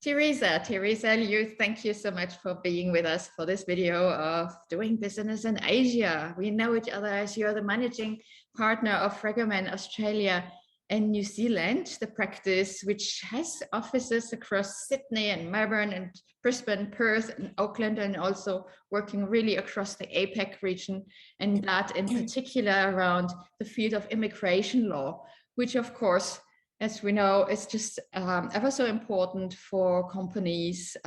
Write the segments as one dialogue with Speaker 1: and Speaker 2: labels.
Speaker 1: Teresa Liu, thank you so much for being with us for this video of doing business in Asia. We know each other as you're the managing partner of Fragomen Australia and New Zealand, the practice which has offices across Sydney and Melbourne and Brisbane, Perth and Auckland, and also working really across the APAC region, and that in particular around the field of immigration law, which of course, as we know, is just ever so important for companies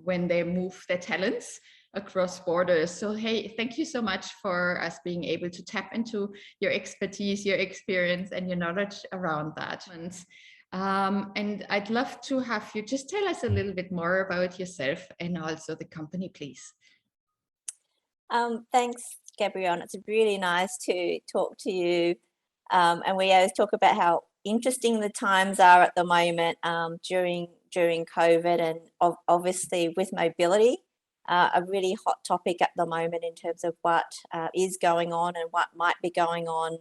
Speaker 1: when they move their talents across borders. So, hey, thank you so much for us being able to tap into your expertise, your experience, and your knowledge around that. And I'd love to have you just tell us a little bit more about yourself and also the company, please.
Speaker 2: Thanks, Gabrielle. It's really nice to talk to you. And we always talk about how interesting the times are at the moment during COVID, and obviously with mobility, a really hot topic at the moment in terms of what is going on and what might be going on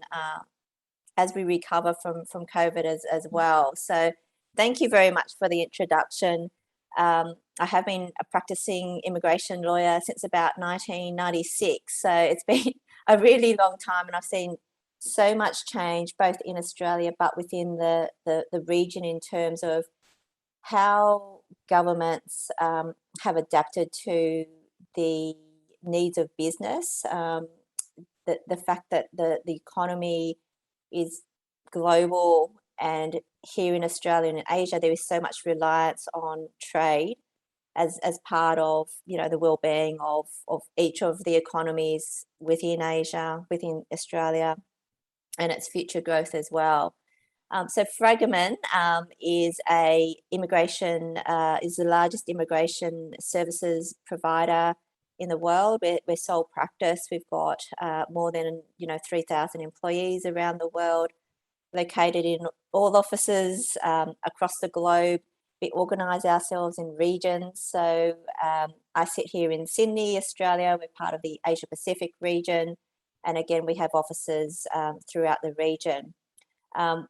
Speaker 2: as we recover from COVID as well. So thank you very much for the introduction. I have been a practicing immigration lawyer since about 1996. So it's been a really long time, and I've seen so much change both in Australia but within the region in terms of how governments have adapted to the needs of business, the fact that the economy is global, and here in Australia and in Asia there is so much reliance on trade as part of the well-being of each of the economies within Asia, within Australia, and its future growth as well. So Fragomen is is the largest immigration services provider in the world. We're sole practice. We've got more than 3,000 employees around the world, located in all offices across the globe. We organise ourselves in regions. So I sit here in Sydney, Australia. We're part of the Asia Pacific region. And again, we have offices throughout the region.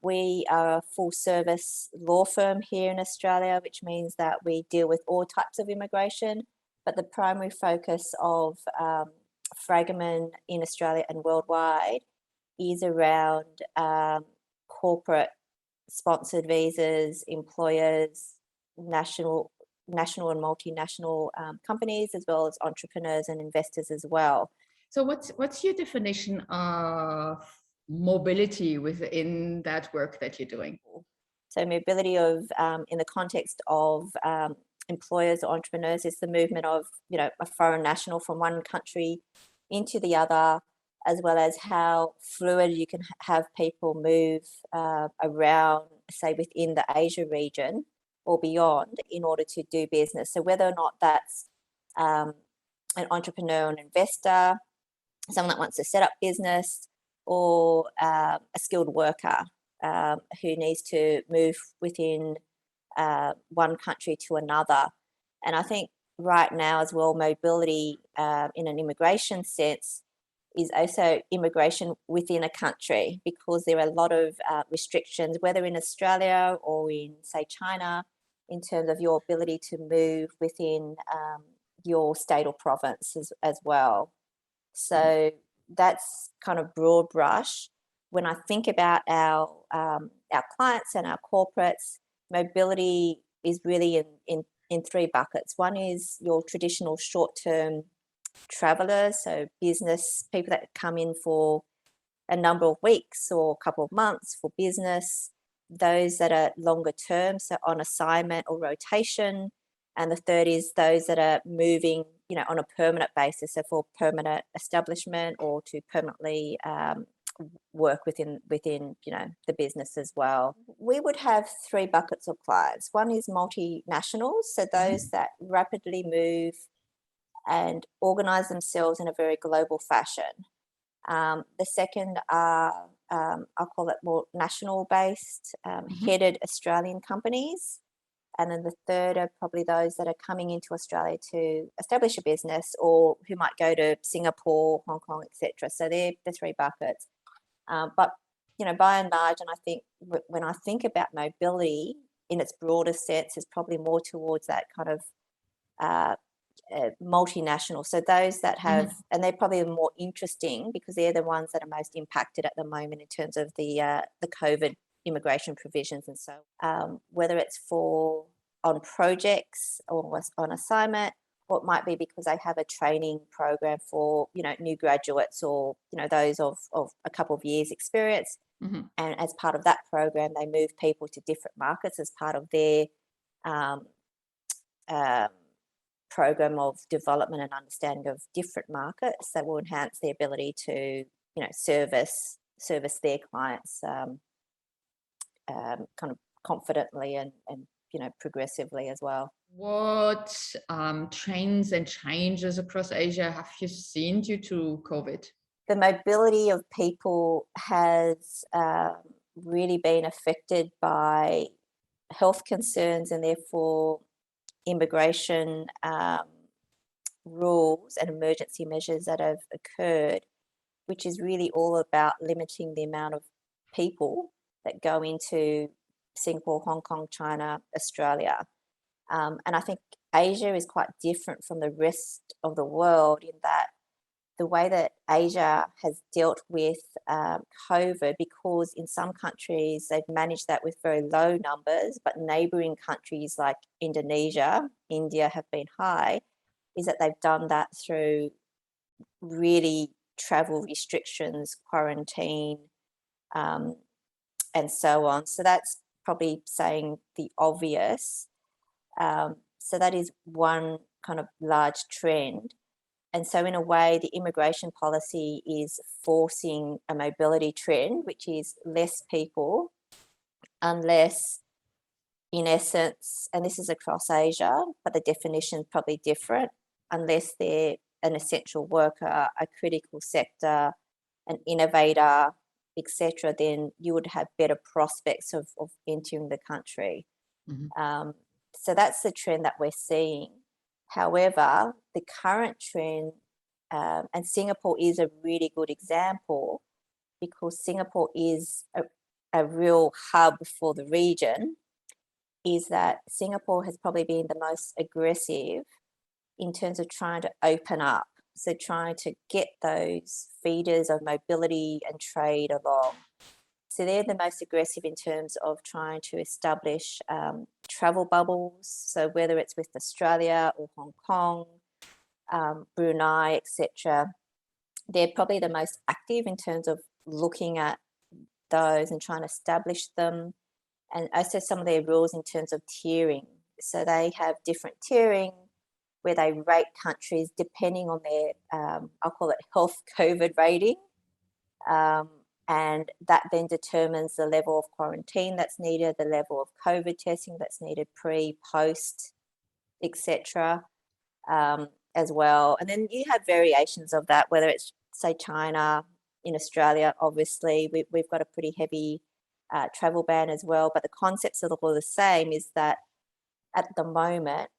Speaker 2: We are a full service law firm here in Australia, which means that we deal with all types of immigration. But the primary focus of Fragomen in Australia and worldwide is around corporate sponsored visas, employers, national and multinational companies, as well as entrepreneurs and investors as well.
Speaker 1: So what's your definition of mobility within that work that you're doing?
Speaker 2: So mobility of in the context of employers or entrepreneurs is the movement of a foreign national from one country into the other, as well as how fluid you can have people move around, say within the Asia region or beyond, in order to do business. So whether or not that's an entrepreneur and investor, someone that wants to set up business, or a skilled worker who needs to move within one country to another. And I think right now as well, mobility in an immigration sense is also immigration within a country, because there are a lot of restrictions, whether in Australia or in, say, China, in terms of your ability to move within your state or province as well. So that's kind of broad brush. When I think about our clients and our corporates, mobility is really in three buckets. One is your traditional short-term travelers, so business people that come in for a number of weeks or a couple of months for business. Those that are longer term, so on assignment or rotation. And the third is those that are moving, on a permanent basis, so for permanent establishment or to permanently work within the business as well. We would have three buckets of clients. One is multinationals, so those that rapidly move and organise themselves in a very global fashion. The second are, I'll call it more national-based, headed Australian companies. And then the third are probably those that are coming into Australia to establish a business, or who might go to Singapore, Hong Kong, etc. So they're the three buckets. But by and large, and I think when I think about mobility, in its broader sense is probably more towards that kind of multinational. So those that have, and they're probably more interesting because they're the ones that are most impacted at the moment in terms of the COVID immigration provisions. And so whether it's on projects or on assignment, or it might be because they have a training program for, new graduates or, those of a couple of years experience. And as part of that program, they move people to different markets as part of their program of development and understanding of different markets that will enhance their ability to, service their clients kind of confidently and progressively as well.
Speaker 1: What trends and changes across Asia have you seen due to COVID?
Speaker 2: The mobility of people has really been affected by health concerns, and therefore immigration rules and emergency measures that have occurred, which is really all about limiting the amount of people that go into Singapore, Hong Kong, China, Australia. And I think Asia is quite different from the rest of the world in that the way that Asia has dealt with COVID, because in some countries they've managed that with very low numbers, but neighbouring countries like Indonesia, India have been high, is that they've done that through really travel restrictions, quarantine, and so on. So that's probably saying the obvious. So that is one kind of large trend. And so in a way, the immigration policy is forcing a mobility trend, which is less people, unless, in essence, and this is across Asia, but the definition is probably different, unless they're an essential worker, a critical sector, an innovator, etc., then you would have better prospects of entering the country. So that's the trend that we're seeing. However, the current trend, and Singapore is a really good example because Singapore is a real hub for the region, is that Singapore has probably been the most aggressive in terms of trying to open up. So trying to get those feeders of mobility and trade along. So they're the most aggressive in terms of trying to establish travel bubbles. So whether it's with Australia or Hong Kong, Brunei, etc., they're probably the most active in terms of looking at those and trying to establish them. And also some of their rules in terms of tiering. So they have different tiering where they rate countries depending on their, I'll call it health COVID rating. And that then determines the level of quarantine that's needed, the level of COVID testing that's needed pre, post, etc. As well. And then you have variations of that, whether it's, say, China, in Australia, obviously, we've got a pretty heavy travel ban as well. But the concepts are all the same, is that at the moment,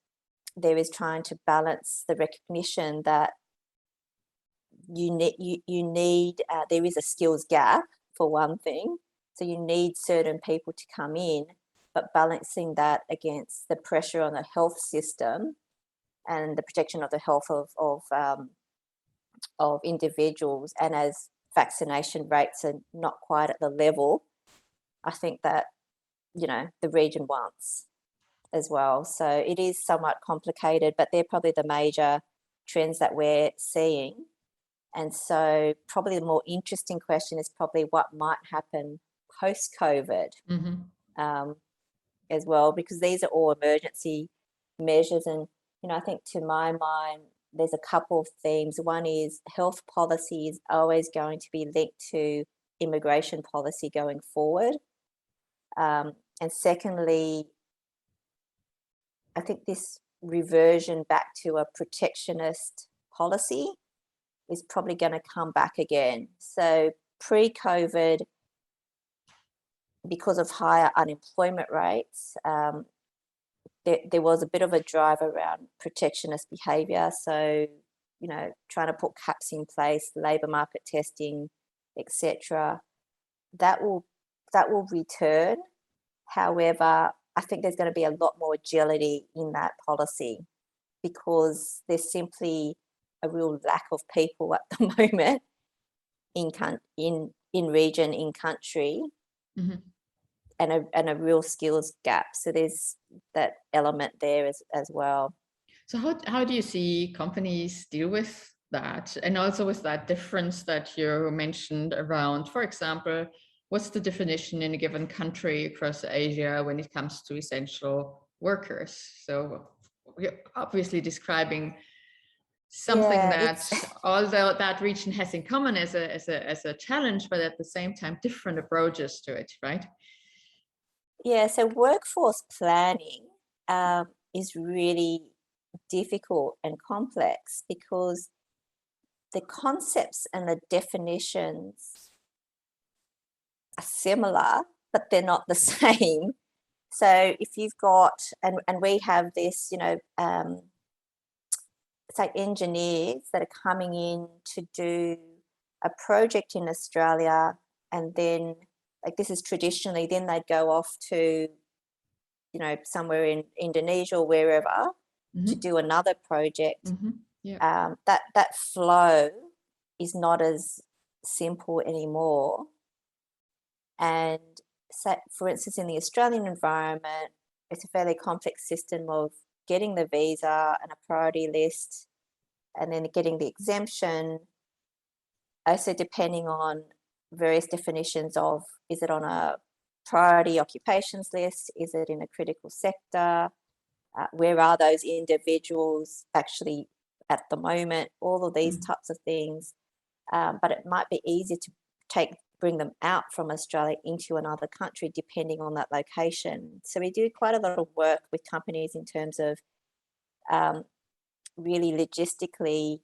Speaker 2: there is trying to balance the recognition that you need there is a skills gap, for one thing. So you need certain people to come in, but balancing that against the pressure on the health system and the protection of the health of individuals. And as vaccination rates are not quite at the level, I think that, the region wants as well. So it is somewhat complicated, but they're probably the major trends that we're seeing. And so probably the more interesting question is probably what might happen post-COVID as well, because these are all emergency measures. And, I think to my mind, there's a couple of themes. One is health policy is always going to be linked to immigration policy going forward. And secondly, I think this reversion back to a protectionist policy is probably going to come back again. So pre-COVID, because of higher unemployment rates, there was a bit of a drive around protectionist behaviour. So, trying to put caps in place, labour market testing, etc. That will return. However, I think there's going to be a lot more agility in that policy, because there's simply a real lack of people at the moment in region, in country,
Speaker 1: Mhm.
Speaker 2: and a real skills gap. So there's that element there as well.
Speaker 1: So how do you see companies deal with that? And also with that difference that you mentioned around, for example, what's the definition in a given country across Asia when it comes to essential workers? So we're obviously describing something
Speaker 2: Yeah,
Speaker 1: that
Speaker 2: it's
Speaker 1: although that region has in common as a challenge, but at the same time different approaches to it, right?
Speaker 2: yeah. So workforce planning is really difficult and complex, because the concepts and the definitions are similar, but they're not the same. So if you've got, and we have this, say engineers that are coming in to do a project in Australia, and then, like, this is traditionally, then they'd go off to, somewhere in Indonesia or wherever to
Speaker 1: Mm-hmm.
Speaker 2: do another project.
Speaker 1: Mm-hmm. Yeah.
Speaker 2: That flow is not as simple anymore. And so, for instance, in the Australian environment, it's a fairly complex system of getting the visa and a priority list, and then getting the exemption. Also, depending on various definitions of, is it on a priority occupations list? Is it in a critical sector? Where are those individuals actually at the moment? All of these types of things. But it might be easier to bring them out from Australia into another country, depending on that location. So we do quite a lot of work with companies in terms of really logistically,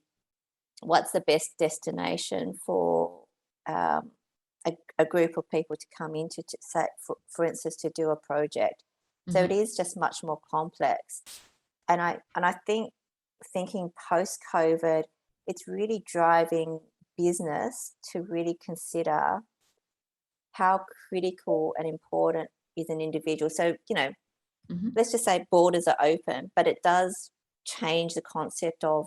Speaker 2: what's the best destination for a group of people to come into, to say, for instance, to do a project. So it is just much more complex. And I think, thinking post-COVID, it's really driving business to really consider how critical and important is an individual. So, let's just say borders are open, but it does change the concept of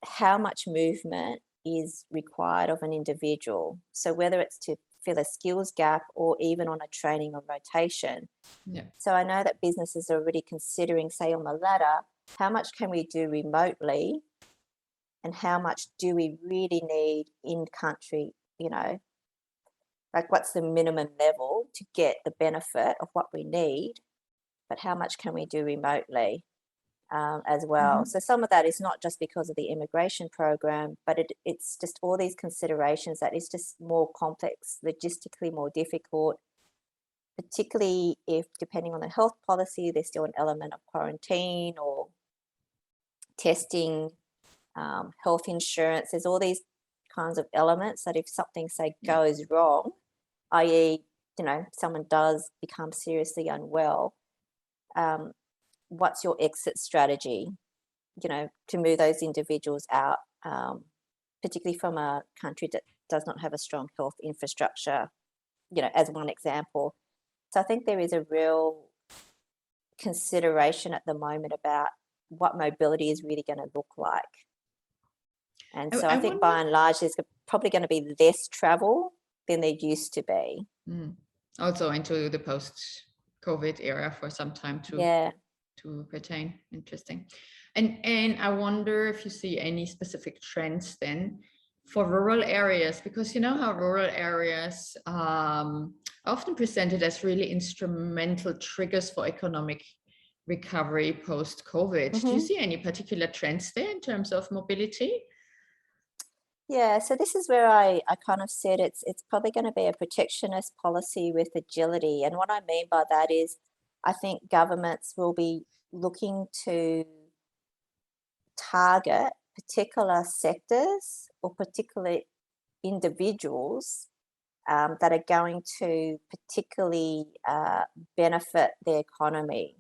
Speaker 2: how much movement is required of an individual. So whether it's to fill a skills gap or even on a training or rotation.
Speaker 1: Yeah.
Speaker 2: So I know that businesses are already considering, say on the latter, how much can we do remotely and how much do we really need in country, like what's the minimum level to get the benefit of what we need, but how much can we do remotely? As well. So some of that is not just because of the immigration program, but it's just all these considerations that is just more complex, logistically more difficult, particularly if, depending on the health policy, there's still an element of quarantine or testing, health insurance. There's all these kinds of elements that if something, say, goes wrong, i.e., someone does become seriously unwell, what's your exit strategy, to move those individuals out, particularly from a country that does not have a strong health infrastructure, as one example. So I think there is a real consideration at the moment about what mobility is really going to look like. And so I think by and large, there's probably going to be less travel than there used to be.
Speaker 1: Also into the post-COVID era for some time to retain. Interesting. And I wonder if you see any specific trends then for rural areas, because you know how rural areas often presented as really instrumental triggers for economic recovery post-COVID. Do you see any particular trends there in terms of mobility?
Speaker 2: Yeah, so this is where I kind of said it's probably going to be a protectionist policy with agility. And what I mean by that is I think governments will be looking to target particular sectors or particular individuals that are going to particularly benefit the economy.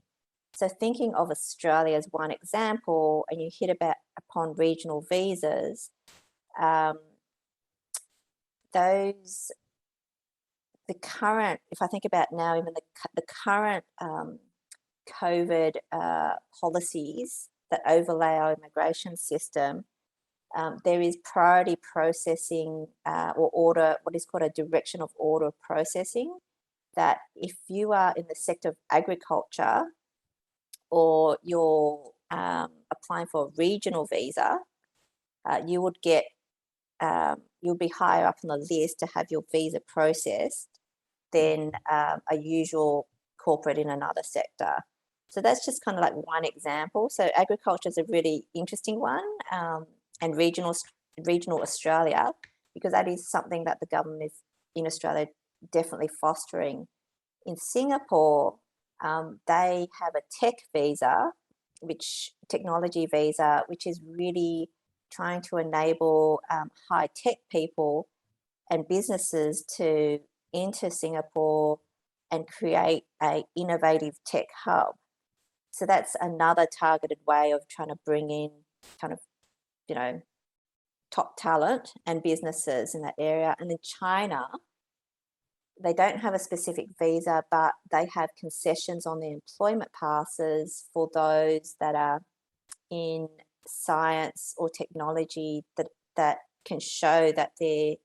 Speaker 2: So thinking of Australia as one example, and you hit upon regional visas, those current, if I think about now, even the current COVID policies that overlay our immigration system, there is priority processing or order, what is called a direction of order processing, that if you are in the sector of agriculture or you're applying for a regional visa, you would get, you'll be higher up on the list to have your visa processed than a usual corporate in another sector. So that's just kind of like one example. So agriculture is a really interesting one, and regional Australia, because that is something that the government is in Australia definitely fostering. In Singapore, they have a tech visa, technology visa, which is really trying to enable high tech people and businesses to enter Singapore and create a innovative tech hub. So that's another targeted way of trying to bring in kind of, you know, top talent and businesses in that area. And in China, they don't have a specific visa, but they have concessions on the employment passes for those that are in science or technology that can show that they're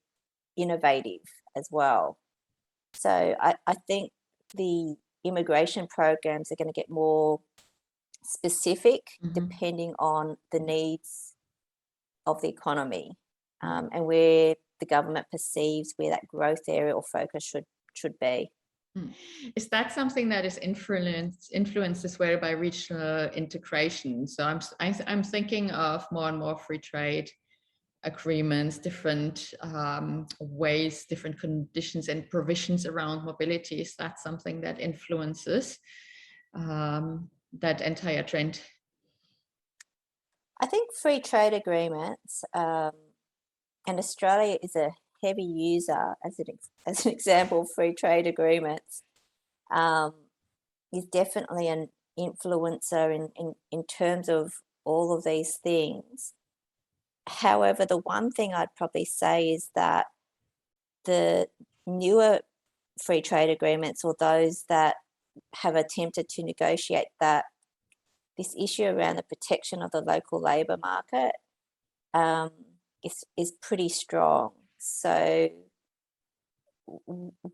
Speaker 2: innovative as well. So I think the immigration programs are going to get more specific depending on the needs of the economy, and where the government perceives where that growth area or focus should be.
Speaker 1: Is that something that is influenced as well by regional integration? So I'm thinking of more and more free trade agreements, different ways, different conditions and provisions around mobility. Is that something that influences that entire trend?
Speaker 2: I think free trade agreements, and Australia is a heavy user, as an example, free trade agreements, is definitely an influencer in terms of all of these things. However, the one thing I'd probably say is that the newer free trade agreements, or those that have attempted to negotiate that, this issue around the protection of the local labour market is pretty strong. So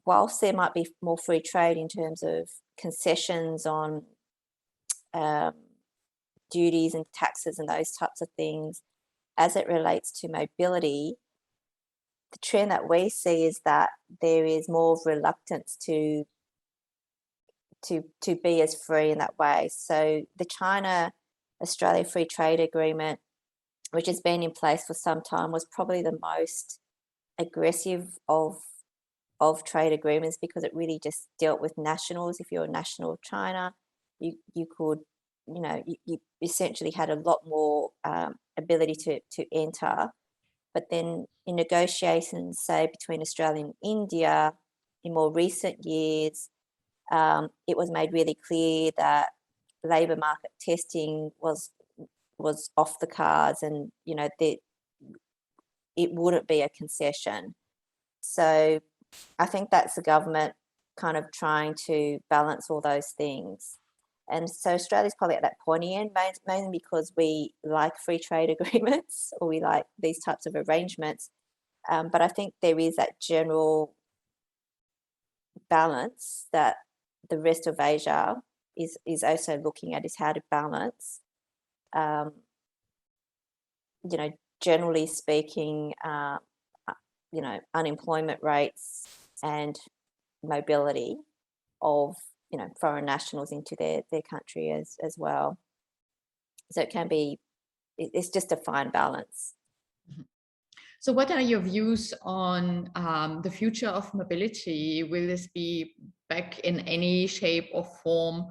Speaker 2: whilst there might be more free trade in terms of concessions on duties and taxes and those types of things, as it relates to mobility, the trend that we see is that there is more reluctance to be as free in that way. So the China-Australia Free Trade Agreement, which has been in place for some time, was probably the most aggressive of trade agreements, because it really just dealt with nationals. If you're a national of China, you could, you essentially had a lot more ability to enter. But then in negotiations, say, between Australia and India in more recent years, it was made really clear that labour market testing was off the cards, and that it wouldn't be a concession. So I think that's the government kind of trying to balance all those things. And so Australia's probably at that pointy end, mainly because we like free trade agreements, or we like these types of arrangements. But I think there is that general balance that the rest of Asia is also looking at, is how to balance, generally speaking, unemployment rates and mobility of foreign nationals into their country as well. So it's just a fine balance.
Speaker 1: So what are your views on the future of mobility? Will this be back in any shape or form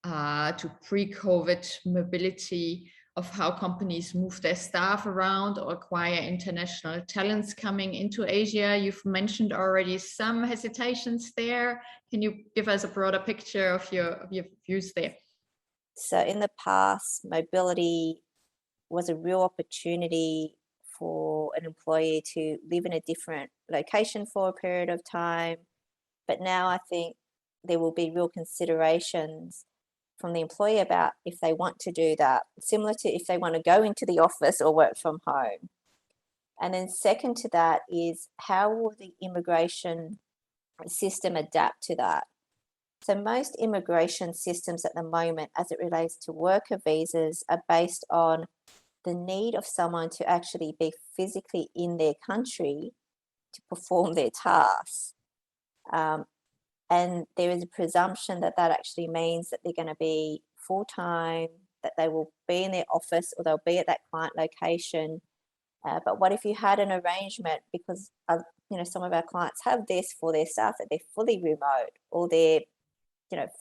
Speaker 1: to pre-COVID mobility, of how companies move their staff around or acquire international talents coming into Asia? You've mentioned already some hesitations there. Can you give us a broader picture of your views there?
Speaker 2: So in the past, mobility was a real opportunity for an employee to live in a different location for a period of time, But now I think there will be real considerations from the employee about if they want to do that, similar to if they want to go into the office or work from home. And then second to that is, how will the immigration system adapt to that? So most immigration systems at the moment, as it relates to worker visas, are based on the need of someone to actually be physically in their country to perform their tasks. And there is a presumption that that actually means that they're going to be full-time, that they will be in their office or they'll be at that client location. But what if you had an arrangement, because some of our clients have this for their staff, that they're fully remote, or they're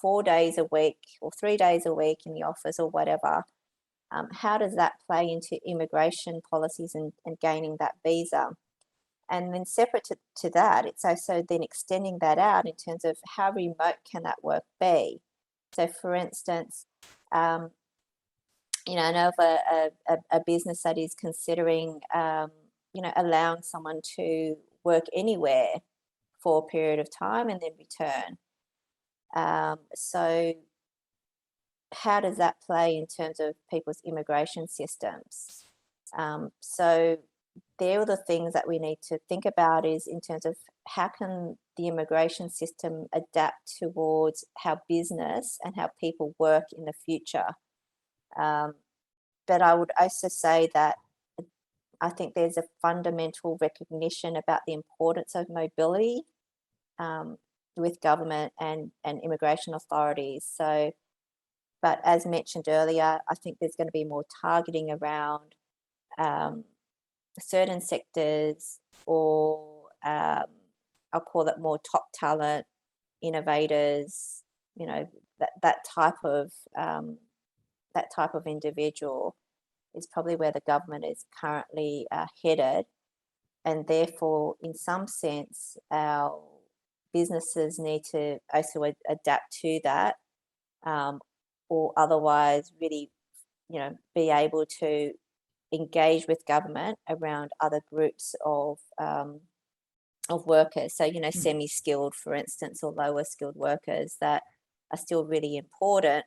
Speaker 2: 4 days a week or 3 days a week in the office or whatever. How does that play into immigration policies and gaining that visa? And then separate to that, it's also then extending that out in terms of how remote can that work be. So for instance, I know of a business that is considering, allowing someone to work anywhere for a period of time and then return. So how does that play in terms of people's immigration systems? So they're the things that we need to think about, is in terms of how can the immigration system adapt towards how business and how people work in the future. But I would also say that I think there's a fundamental recognition about the importance of mobility with government and immigration authorities. So, but as mentioned earlier, I think there's going to be more targeting around certain sectors, or I'll call it more top talent, innovators, that type of individual is probably where the government is currently headed. And therefore, in some sense, our businesses need to also adapt to that, or otherwise really, be able to engage with government around other groups of workers. So, semi-skilled, for instance, or lower skilled workers that are still really important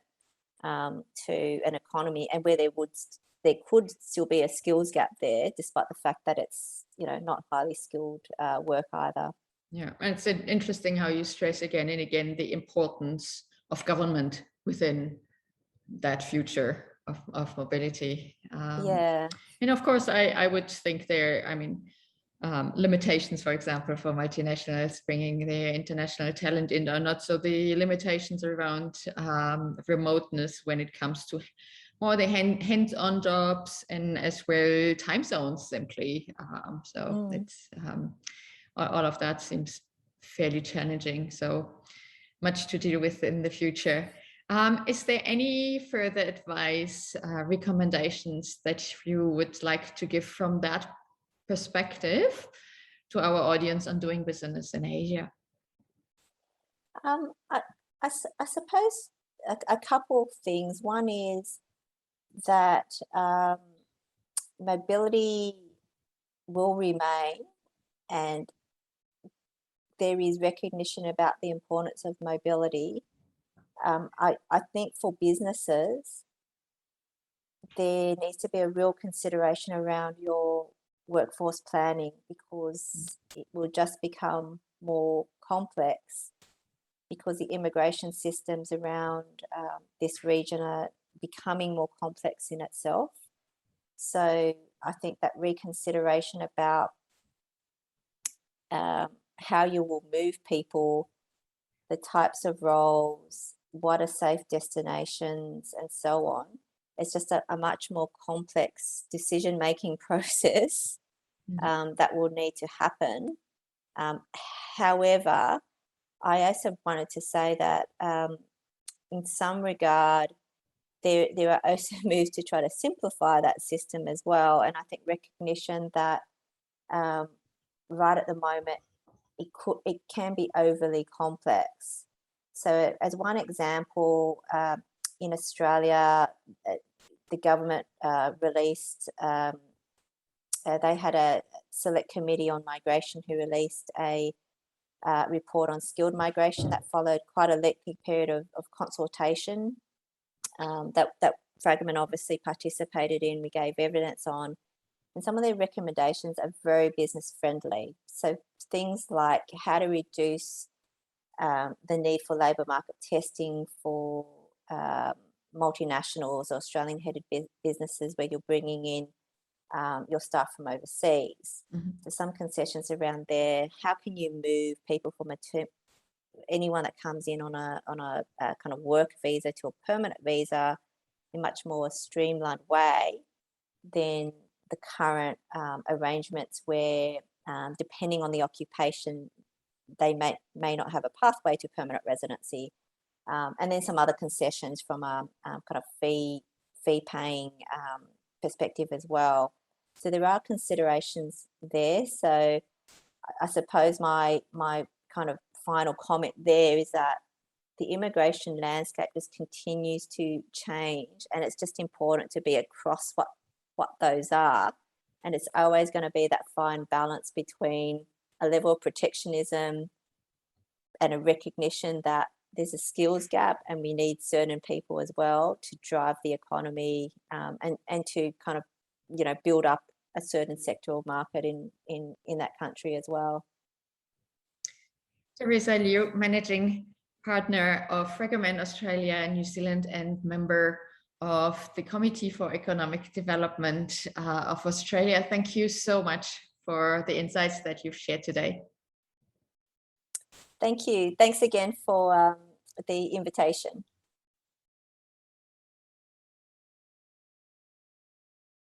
Speaker 2: to an economy, and where there could still be a skills gap there, despite the fact that it's not highly skilled work either.
Speaker 1: Yeah, and it's interesting how you stress again and again the importance of government within that future of mobility.
Speaker 2: Yeah.
Speaker 1: And of course, I would think limitations, for example, for multinationals bringing their international talent in are not so the limitations around remoteness when it comes to more the hands-on jobs, and as well time zones simply. It's all of that seems fairly challenging. So much to deal with in the future. Is there any further advice, recommendations that you would like to give from that perspective to our audience on doing business in Asia?
Speaker 2: I suppose a couple of things. One is that mobility will remain, and there is recognition about the importance of mobility. I think for businesses, there needs to be a real consideration around your workforce planning, because it will just become more complex, because the immigration systems around this region are becoming more complex in itself. So I think that reconsideration about how you will move people, the types of roles, what are safe destinations, and so on. It's just a much more complex decision-making process that will need to happen. However, I also wanted to say that in some regard, there are also moves to try to simplify that system as well. And I think recognition that right at the moment, it can be overly complex. So as one example, in Australia, the government released, they had a select committee on migration who released a report on skilled migration that followed quite a lengthy period of consultation that Fragomen obviously participated in. We gave evidence on, and some of their recommendations are very business friendly. So things like how to reduce the need for labour market testing for multinationals or Australian headed businesses where you're bringing in your staff from overseas. There's some concessions around there. How can you move people from anyone that comes in on a kind of work visa to a permanent visa in a much more streamlined way than the current arrangements where, depending on the occupation, they may not have a pathway to permanent residency. And then some other concessions from a kind of fee paying perspective as well. So there are considerations there. So I suppose my kind of final comment there is that the immigration landscape just continues to change, and it's just important to be across what those are. And it's always going to be that fine balance between a level of protectionism and a recognition that there's a skills gap and we need certain people as well to drive the economy, and to kind of, you know, build up a certain sectoral market in that country as well.
Speaker 1: Teresa Liu, Managing Partner of Fragomen Australia and New Zealand and member of the Committee for Economic Development of Australia. Thank you so much for the insights that you've shared today.
Speaker 2: Thank you. Thanks again for the invitation.